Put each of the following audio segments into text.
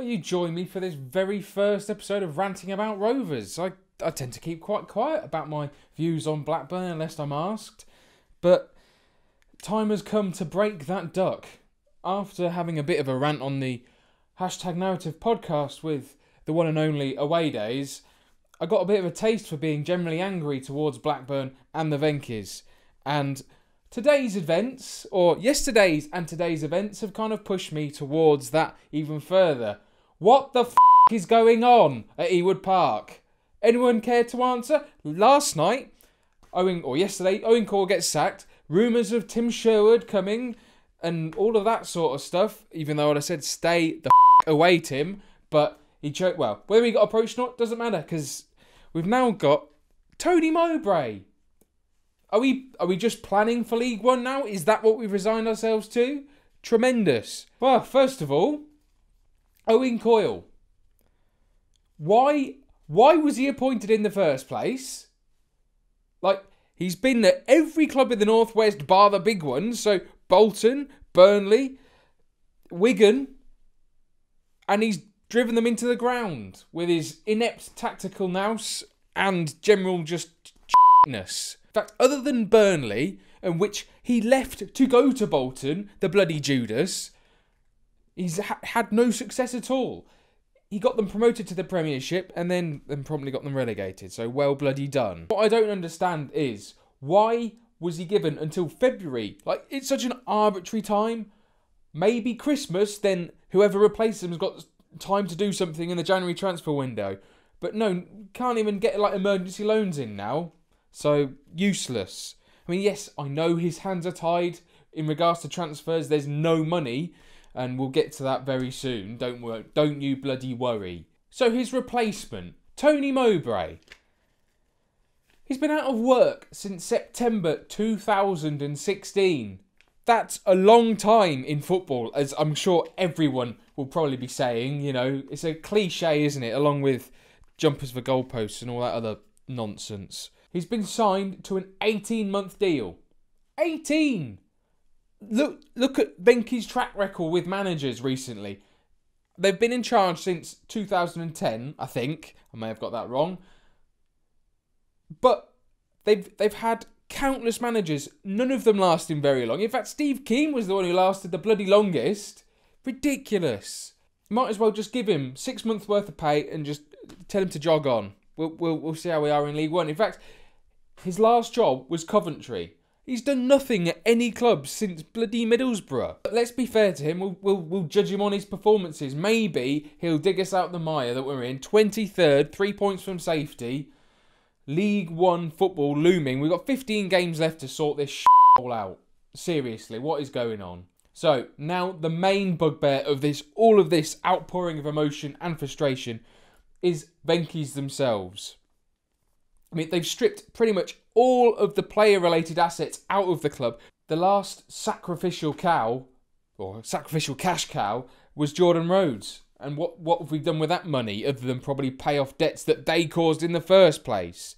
Will you join me for this very first episode of Ranting About Rovers? I tend to keep quite quiet about my views on Blackburn unless I'm asked. But time has come to break that duck. After having a bit of a rant on the #narrative podcast with the one and only Away Days, I got a bit of a taste for being generally angry towards Blackburn and the Venkys. And today's events, or yesterday's and today's events, have kind of pushed me towards that even further. What the is going on at Ewood Park? Anyone care to answer? Last night, yesterday, Owen Coyle gets sacked. Rumours of Tim Sherwood coming and all of that sort of stuff, even though I said stay the away, Tim. But he choked. Well, whether he got approached or not doesn't matter, because we've now got Tony Mowbray. Are we just planning for League One now? Is that what we've resigned ourselves to? Tremendous. Well, first of all, Owen Coyle. Why was he appointed in the first place? Like, he's been at every club in the Northwest bar the big ones, so Bolton, Burnley, Wigan, and he's driven them into the ground with his inept tactical nous and general just ness. In fact, other than Burnley, in which he left to go to Bolton, the bloody Judas, he's had no success at all. He got them promoted to the Premiership and then promptly got them relegated. So well bloody done. What I don't understand is, why was he given until February? Like, it's such an arbitrary time. Maybe Christmas, then whoever replaces him has got time to do something in the January transfer window. But no, can't even get like emergency loans in now. So, useless. I mean, yes, I know his hands are tied in regards to transfers. There's no money, and we'll get to that very soon. Don't you bloody worry. So, his replacement, Tony Mowbray. He's been out of work since September 2016. That's a long time in football, as I'm sure everyone will probably be saying. You know, it's a cliche, isn't it? Along with jumpers for goalposts and all that other nonsense. He's been signed to an 18-month deal. 18! Look at Venky's track record with managers recently. They've been in charge since 2010, I think. I may have got that wrong. But they've had countless managers, none of them lasting very long. In fact, Steve Keane was the one who lasted the bloody longest. Ridiculous. Might as well just give him 6 months worth of pay and just tell him to jog on. We'll see how we are in League One. In fact, his last job was Coventry. He's done nothing at any club since bloody Middlesbrough. But let's be fair to him. We'll judge him on his performances. Maybe he'll dig us out the mire that we're in. 23rd, 3 points from safety. League One football looming. We've got 15 games left to sort this all out. Seriously, what is going on? So, now the main bugbear of all of this outpouring of emotion and frustration is Venky's themselves. I mean, they've stripped pretty much all of the player-related assets out of the club. The last sacrificial cow, or sacrificial cash cow, was Jordan Rhodes. And what have we done with that money, other than probably pay off debts that they caused in the first place?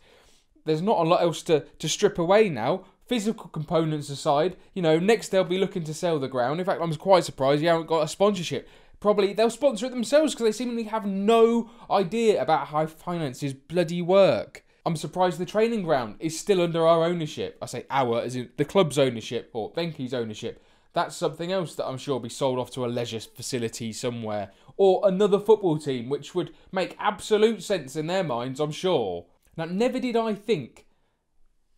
There's not a lot else to strip away now. Physical components aside, next they'll be looking to sell the ground. In fact, I'm quite surprised you haven't got a sponsorship. Probably they'll sponsor it themselves because they seemingly have no idea about how finances bloody work. I'm surprised the training ground is still under our ownership. I say our, as in the club's ownership or Venky's ownership. That's something else that I'm sure will be sold off to a leisure facility somewhere. Or another football team, which would make absolute sense in their minds, I'm sure. Now, never did I think,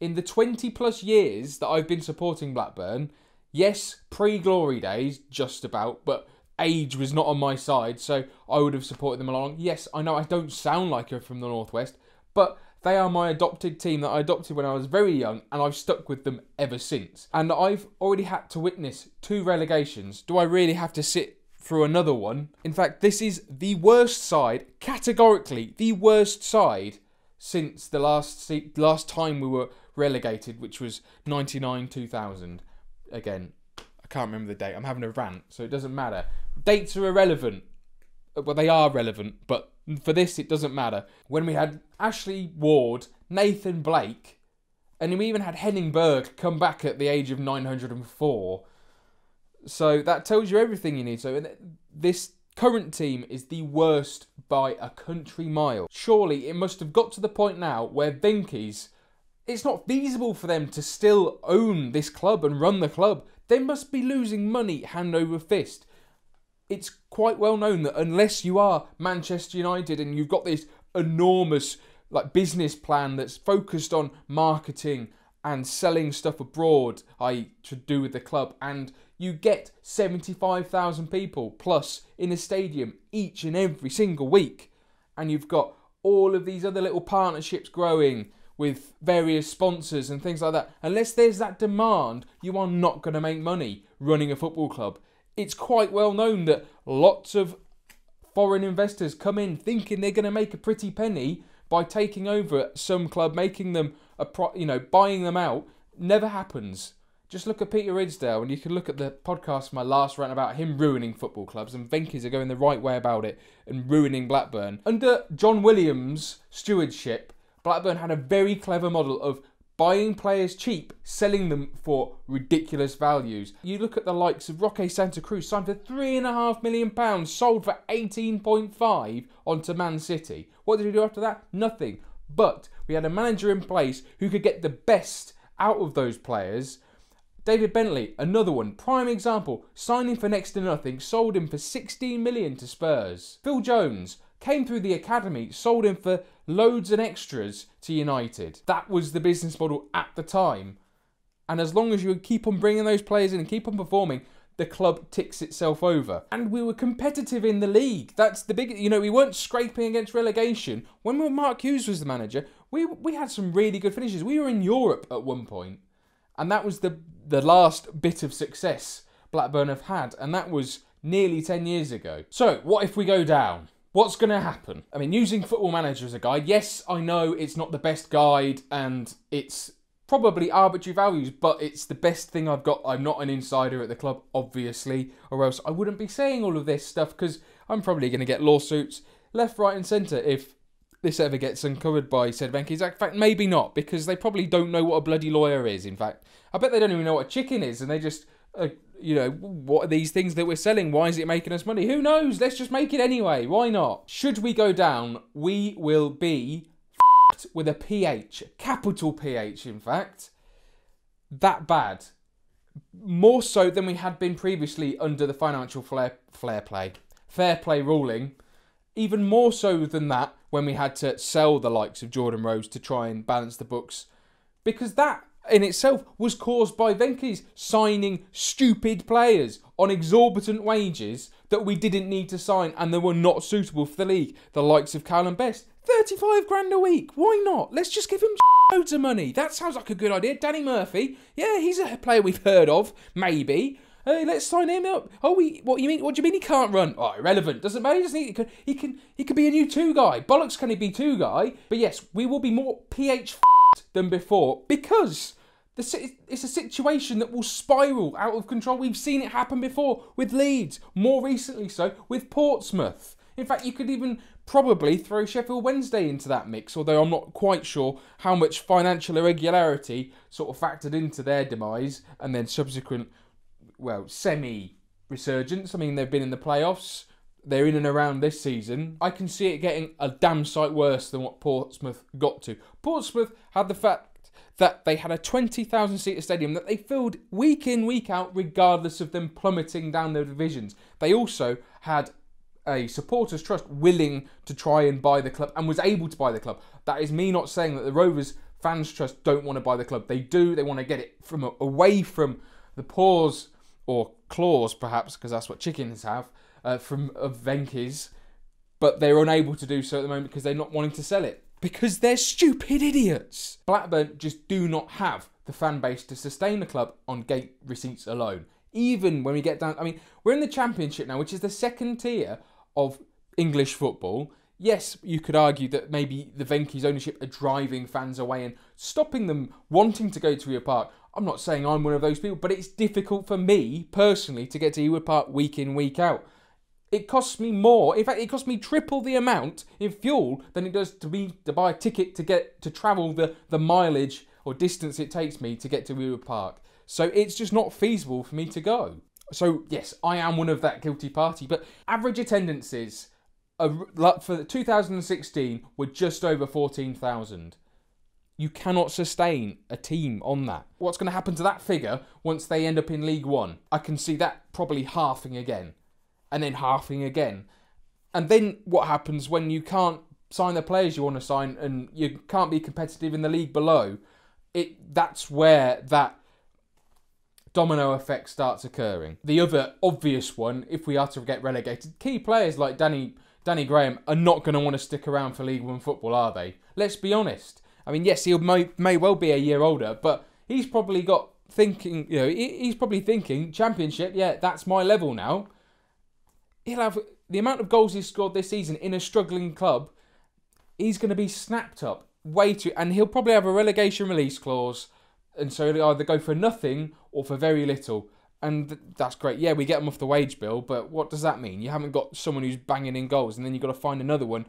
in the 20 plus years that I've been supporting Blackburn, yes, pre-glory days, just about, but age was not on my side, so I would have supported them along. Yes, I know I don't sound like her from the Northwest, but they are my adopted team that I adopted when I was very young, and I've stuck with them ever since. And I've already had to witness 2 relegations. Do I really have to sit through another one? In fact, this is the worst side, categorically the worst side, since the last time we were relegated, which was 99-2000. Again, I can't remember the date. I'm having a rant, so it doesn't matter. Dates are irrelevant. Well, they are relevant, but for this, it doesn't matter. When we had Ashley Ward, Nathan Blake, and we even had Henning Berg come back at the age of 904. So that tells you everything you need. So this current team is the worst by a country mile. Surely it must have got to the point now where Venky's, it's not feasible for them to still own this club and run the club. They must be losing money hand over fist. It's quite well known that unless you are Manchester United and you've got this enormous business plan that's focused on marketing and selling stuff abroad, i.e. to do with the club, and you get 75,000 people plus in a stadium each and every single week, and you've got all of these other little partnerships growing with various sponsors and things like that. Unless there's that demand, you are not going to make money running a football club. It's quite well known that lots of foreign investors come in thinking they're going to make a pretty penny by taking over some club, making them buying them out. Never happens. Just look at Peter Ridsdale, and you can look at the podcast, my last rant about him ruining football clubs, and Venky's are going the right way about it and ruining Blackburn. Under John Williams' stewardship, Blackburn had a very clever model of buying players cheap, selling them for ridiculous values. You look at the likes of Roque Santa Cruz, signed for £3.5 million, sold for 18.5 onto Man City. What did he do after that? Nothing. But we had a manager in place who could get the best out of those players. David Bentley, another one, prime example, signing for next to nothing, sold him for 16 million to Spurs. Phil Jones came through the academy, sold him for loads and extras to United. That was the business model at the time. And as long as you keep on bringing those players in and keep on performing, the club ticks itself over. And we were competitive in the league. That's the big, we weren't scraping against relegation. When Mark Hughes was the manager, we had some really good finishes. We were in Europe at one point. And that was the last bit of success Blackburn have had. And that was nearly 10 years ago. So, what if we go down? What's going to happen? I mean, using Football Manager as a guide, yes, I know it's not the best guide and it's probably arbitrary values, but it's the best thing I've got. I'm not an insider at the club, obviously, or else I wouldn't be saying all of this stuff, because I'm probably going to get lawsuits left, right and centre if this ever gets uncovered by said Venky. In fact, maybe not, because they probably don't know what a bloody lawyer is, in fact. I bet they don't even know what a chicken is, and they just... what are these things that we're selling? Why is it making us money? Who knows? Let's just make it anyway. Why not? Should we go down, we will be f***ed with a PH. Capital PH, in fact. That bad. More so than we had been previously under the financial fair play ruling. Even more so than that when we had to sell the likes of Jordan Rose to try and balance the books. Because that in itself was caused by Venky's signing stupid players on exorbitant wages that we didn't need to sign and that were not suitable for the league. The likes of Callum Best, 35 grand a week. Why not? Let's just give him loads of money. That sounds like a good idea. Danny Murphy, yeah, he's a player we've heard of, maybe. Hey, let's sign him up. Oh, what do you mean he can't run? Oh, irrelevant. Doesn't matter. He could be a new two guy. Bollocks, can he be two guy? But yes, we will be more PH than before, because it's a situation that will spiral out of control. We've seen it happen before with Leeds, more recently so with Portsmouth. In fact, you could even probably throw Sheffield Wednesday into that mix, although I'm not quite sure how much financial irregularity sort of factored into their demise and then subsequent, semi-resurgence. I mean, they've been in the playoffs. They're in and around this season. I can see it getting a damn sight worse than what Portsmouth got to. Portsmouth had the fact that they had a 20,000-seater stadium that they filled week in, week out, regardless of them plummeting down their divisions. They also had a supporters' trust willing to try and buy the club and was able to buy the club. That is me not saying that the Rovers fans' trust don't want to buy the club. They do. They want to get it away from the paws or claws, perhaps, because that's what chickens have, of Venky's. But they're unable to do so at the moment because they're not wanting to sell it. Because they're stupid idiots. Blackburn just do not have the fan base to sustain the club on gate receipts alone. Even when we get down... I mean, we're in the Championship now, which is the second tier of English football. Yes, you could argue that maybe the Venky's ownership are driving fans away and stopping them wanting to go to Ewood Park. I'm not saying I'm one of those people, but it's difficult for me, personally, to get to Ewood Park week in, week out. It costs me more. In fact, it costs me triple the amount in fuel than it does to buy a ticket to travel the mileage or distance it takes me to get to Ewood Park. So it's just not feasible for me to go. So, yes, I am one of that guilty party, but average attendances for 2016 were just over 14,000. You cannot sustain a team on that. What's going to happen to that figure once they end up in League One? I can see that probably halving again, and then halving again. And then what happens when you can't sign the players you want to sign and you can't be competitive in the league below? That's where that domino effect starts occurring. The other obvious one, if we are to get relegated, key players like Danny Graham are not going to want to stick around for League One football, are they? Let's be honest. I mean, yes, he may well be a year older, but he's probably he's probably thinking, Championship, yeah, that's my level now. He'll have the amount of goals he's scored this season in a struggling club. He's going to be snapped up and he'll probably have a relegation release clause. And so he'll either go for nothing or for very little. And that's great. Yeah, we get him off the wage bill, but what does that mean? You haven't got someone who's banging in goals, and then you've got to find another one.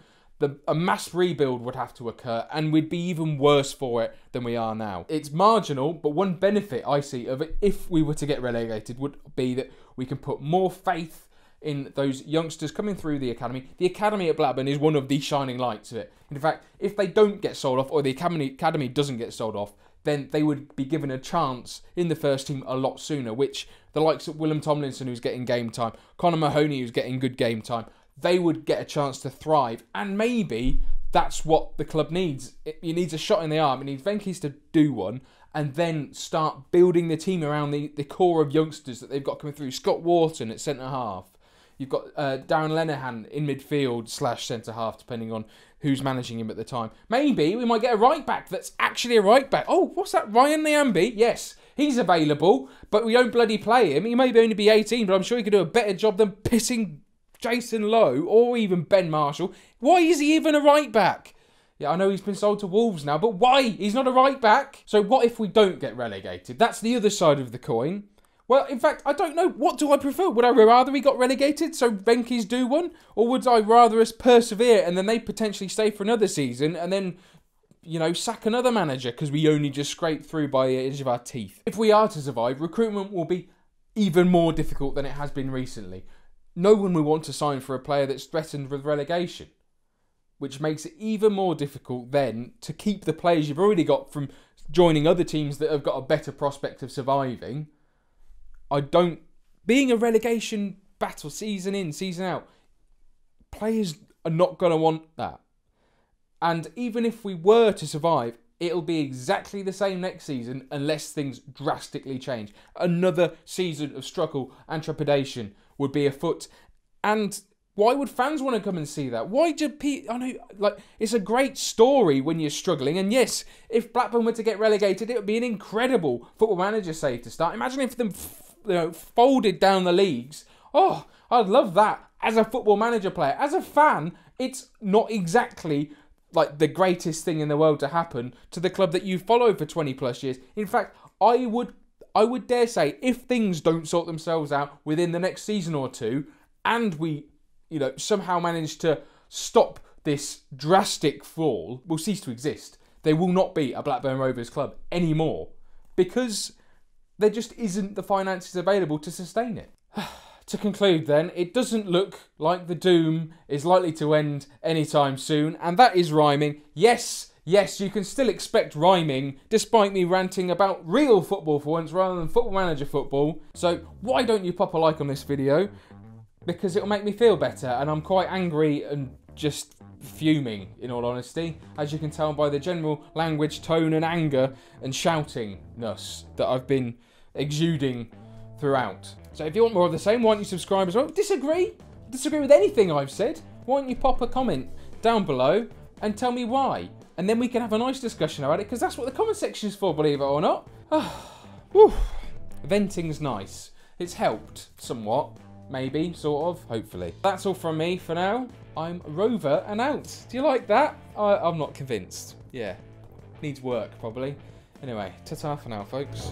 A mass rebuild would have to occur, and we'd be even worse for it than we are now. It's marginal, but one benefit I see of it, if we were to get relegated, would be that we can put more faith in those youngsters coming through the academy. The academy at Blackburn is one of the shining lights of it. In fact, if they don't get sold off, or the academy doesn't get sold off, then they would be given a chance in the first team a lot sooner, which the likes of Willem Tomlinson, who's getting game time, Conor Mahoney, who's getting good game time, they would get a chance to thrive. And maybe that's what the club needs. It needs a shot in the arm. It needs Venky's to do one and then start building the team around the core of youngsters that they've got coming through. Scott Wharton at centre-half. You've got Darren Lenihan in midfield / centre-half, depending on who's managing him at the time. Maybe we might get a right-back that's actually a right-back. Oh, what's that? Ryan Liambi? Yes, he's available, but we don't bloody play him. He may only be 18, but I'm sure he could do a better job than pissing Jason Lowe or even Ben Marshall. Why is he even a right-back? Yeah, I know he's been sold to Wolves now, but why? He's not a right-back. So what if we don't get relegated? That's the other side of the coin. Well, in fact, I don't know. What do I prefer? Would I rather we got relegated so Venky's do one? Or would I rather us persevere and then they potentially stay for another season and then, sack another manager because we only just scraped through by the edge of our teeth? If we are to survive, recruitment will be even more difficult than it has been recently. No one will want to sign for a player that's threatened with relegation, which makes it even more difficult then to keep the players you've already got from joining other teams that have got a better prospect of surviving. Being a relegation battle season in, season out, players are not going to want that. And even if we were to survive, it'll be exactly the same next season unless things drastically change. Another season of struggle and trepidation would be afoot. And why would fans want to come and see that? Why do people... I know, it's a great story when you're struggling. And yes, if Blackburn were to get relegated, it would be an incredible Football Manager save to start. Imagine if them folded down the leagues. Oh, I'd love that as a Football Manager player. As a fan, it's not exactly like the greatest thing in the world to happen to the club that you followed for 20 plus years. In fact, I would dare say if things don't sort themselves out within the next season or two and we somehow manage to stop this drastic fall, will cease to exist. There will not be a Blackburn Rovers club anymore because there just isn't the finances available to sustain it. To conclude then, it doesn't look like the doom is likely to end anytime soon, and that is rhyming. Yes, you can still expect rhyming, despite me ranting about real football for once rather than Football Manager football. So why don't you pop a like on this video? Because it'll make me feel better, and I'm quite angry and just fuming, in all honesty, as you can tell by the general language, tone and anger and shoutingness that I've been exuding throughout. So if you want more of the same, why don't you subscribe as well? Disagree with anything I've said? Why don't you pop a comment down below and tell me why? And then we can have a nice discussion about it, because that's what the comment section is for, believe it or not. Venting's nice. It's helped somewhat. Maybe, sort of, hopefully. That's all from me for now. I'm Rover and out. Do you like that? I'm not convinced. Yeah. Needs work, probably. Anyway, ta-ta for now, folks.